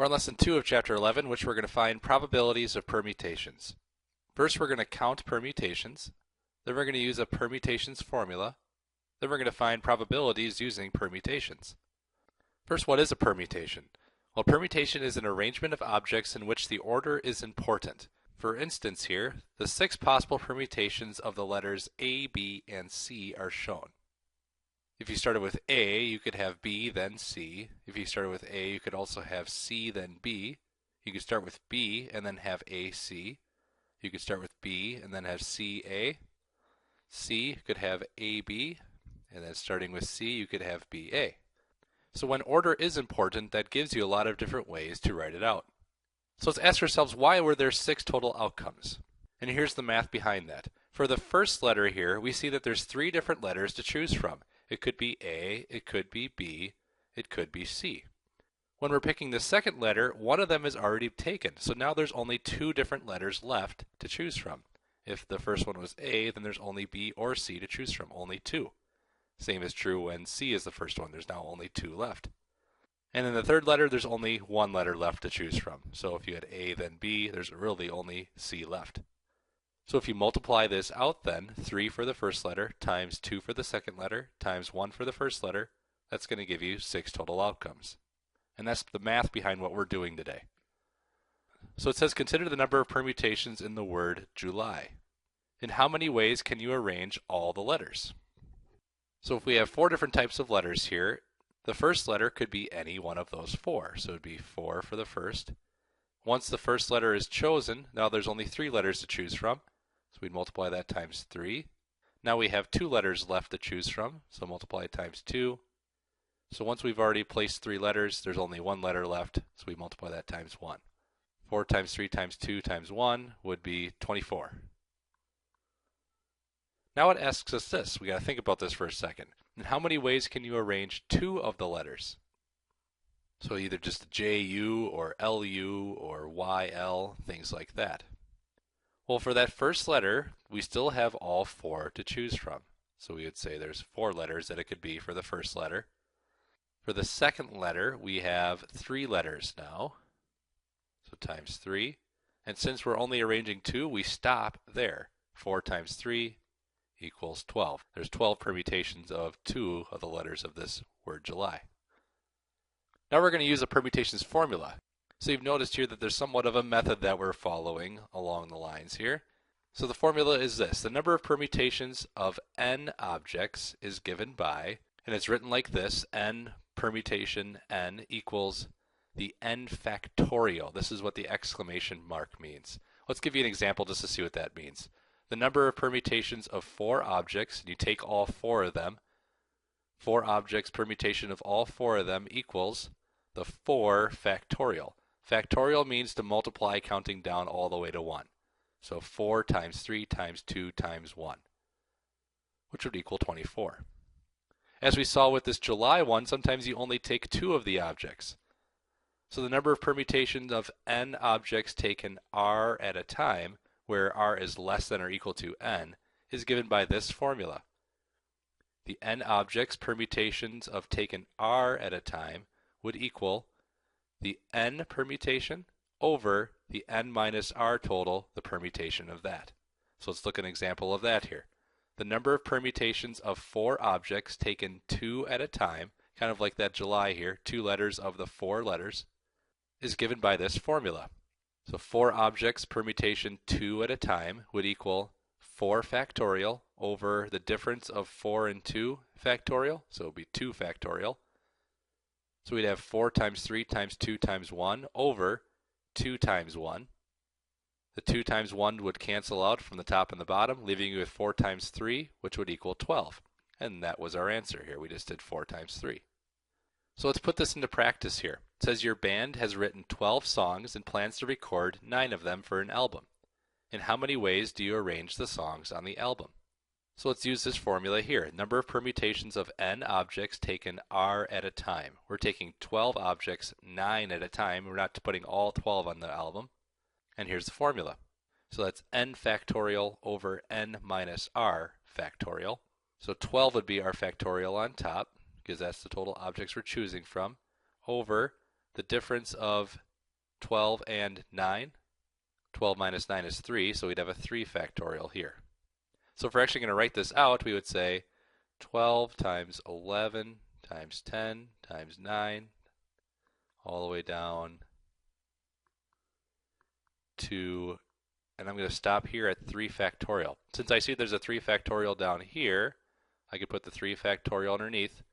We're on lesson 2 of chapter 11, which we're going to find probabilities of permutations. First, we're going to count permutations. Then we're going to use a permutations formula. Then we're going to find probabilities using permutations. First, what is a permutation? Well, permutation is an arrangement of objects in which the order is important. For instance here, the 6 possible permutations of the letters A, B, and C are shown. If you started with A, you could have B, then C. If you started with A, you could also have C, then B. You could start with B and then have AC. You could start with B and then have CA. C could have AB, and then starting with C, you could have BA. So when order is important, that gives you a lot of different ways to write it out. So let's ask ourselves, why were there 6 total outcomes? And here's the math behind that. For the first letter here, we see that there's 3 different letters to choose from. It could be A, it could be B, it could be C. When we're picking the second letter, one of them is already taken, so now there's only 2 different letters left to choose from. If the first one was A, then there's only B or C to choose from, only 2. Same is true when C is the first one, there's now only 2 left. And in the third letter, there's only 1 letter left to choose from. So if you had A, then B, there's really only C left. So if you multiply this out then, 3 for the first letter times 2 for the second letter times 1 for the first letter, that's going to give you 6 total outcomes. And that's the math behind what we're doing today. So it says consider the number of permutations in the word July. In how many ways can you arrange all the letters? So if we have 4 different types of letters here, the first letter could be any one of those 4. So it would be 4 for the first. Once the first letter is chosen, now there's only 3 letters to choose from. So we'd multiply that times 3. Now we have 2 letters left to choose from, so multiply it times 2. So once we've already placed 3 letters, there's only 1 letter left, so we multiply that times 1. 4 times 3 times 2 times 1 would be 24. Now it asks us this. We got to think about this for a second. In how many ways can you arrange 2 of the letters? So either just JU or LU or YL, things like that. Well, for that first letter, we still have all 4 to choose from. So we would say there's 4 letters that it could be for the first letter. For the second letter, we have 3 letters now. So times 3. And since we're only arranging 2, we stop there. 4 times 3 equals 12. There's 12 permutations of 2 of the letters of this word July. Now we're going to use a permutations formula. So you've noticed here that there's somewhat of a method that we're following along the lines here. So the formula is this. The number of permutations of n objects is given by, and it's written like this, n permutation n equals the n factorial. This is what the exclamation mark means. Let's give you an example just to see what that means. The number of permutations of 4 objects, and you take all 4 of them, 4 objects, permutation of all 4 of them equals the 4 factorial. Factorial means to multiply counting down all the way to 1. So 4 times 3 times 2 times 1, which would equal 24. As we saw with this July one, sometimes you only take 2 of the objects. So the number of permutations of n objects taken r at a time, where r is less than or equal to n, is given by this formula. The n objects permutations of taken r at a time would equal the n permutation over the n minus r total, the permutation of that. So let's look at an example of that here. The number of permutations of 4 objects taken 2 at a time, kind of like that July here, 2 letters of the 4 letters, is given by this formula. So 4 objects permutation 2 at a time would equal 4 factorial over the difference of 4 and 2 factorial, so it would be 2 factorial. So we'd have 4 times 3 times 2 times 1 over 2 times 1. The 2 times 1 would cancel out from the top and the bottom, leaving you with 4 times 3, which would equal 12. And that was our answer here. We just did 4 times 3. So let's put this into practice here. It says your band has written 12 songs and plans to record 9 of them for an album. In how many ways do you arrange the songs on the album? So let's use this formula here. Number of permutations of n objects taken r at a time. We're taking 12 objects 9 at a time. We're not putting all 12 on the album. And here's the formula. So that's n factorial over n minus r factorial. So 12 would be our factorial on top, because that's the total objects we're choosing from, over the difference of 12 and 9. 12 minus 9 is 3, so we'd have a 3 factorial here. So if we're actually going to write this out, we would say 12 times 11 times 10 times 9 all the way down to, and I'm going to stop here at 3 factorial. Since I see there's a 3 factorial down here, I could put the 3 factorial underneath.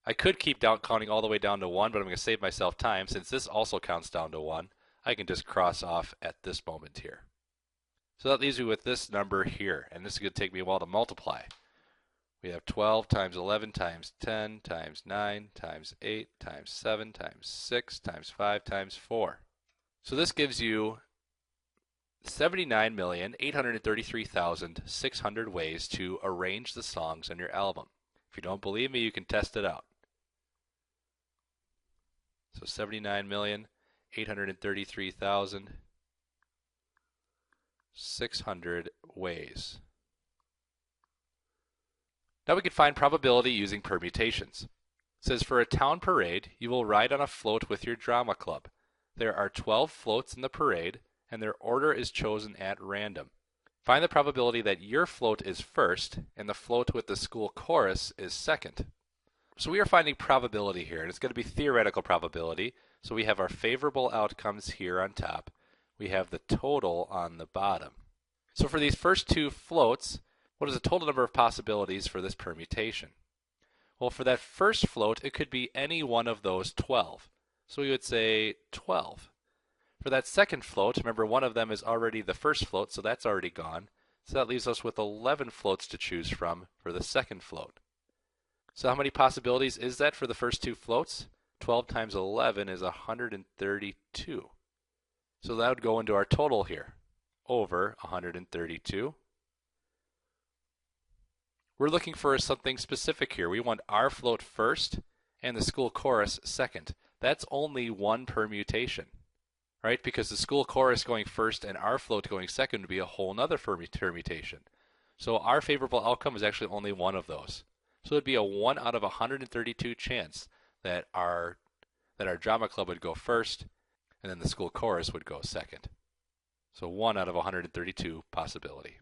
I could keep counting all the way down to 1, but I'm going to save myself time. Since this also counts down to 1, I can just cross off at this moment here. So that leaves me with this number here, and this is going to take me a while to multiply. We have 12 times 11 times 10 times 9 times 8 times 7 times 6 times 5 times 4. So this gives you 79,833,600 ways to arrange the songs on your album. If you don't believe me, you can test it out. So 79,833,600 ways. Now we can find probability using permutations. It says for a town parade, you will ride on a float with your drama club. There are 12 floats in the parade, and their order is chosen at random. Find the probability that your float is first, and the float with the school chorus is second. So we are finding probability here, and it's going to be theoretical probability. So we have our favorable outcomes here on top. We have the total on the bottom. So for these first two floats, what is the total number of possibilities for this permutation? Well, for that first float, it could be any one of those 12. So we would say 12. For that second float, remember one of them is already the first float, so that's already gone. So that leaves us with 11 floats to choose from for the second float. So how many possibilities is that for the first two floats? 12 times 11 is 132. So that would go into our total here, over 132. We're looking for something specific here. We want our float first and the school chorus second. That's only one permutation, right? Because the school chorus going first and our float going second would be a whole other permutation. So our favorable outcome is actually only one of those. So it would be a 1 out of 132 chance that our drama club would go first and then the school chorus would go second. So 1 out of 132 possibility.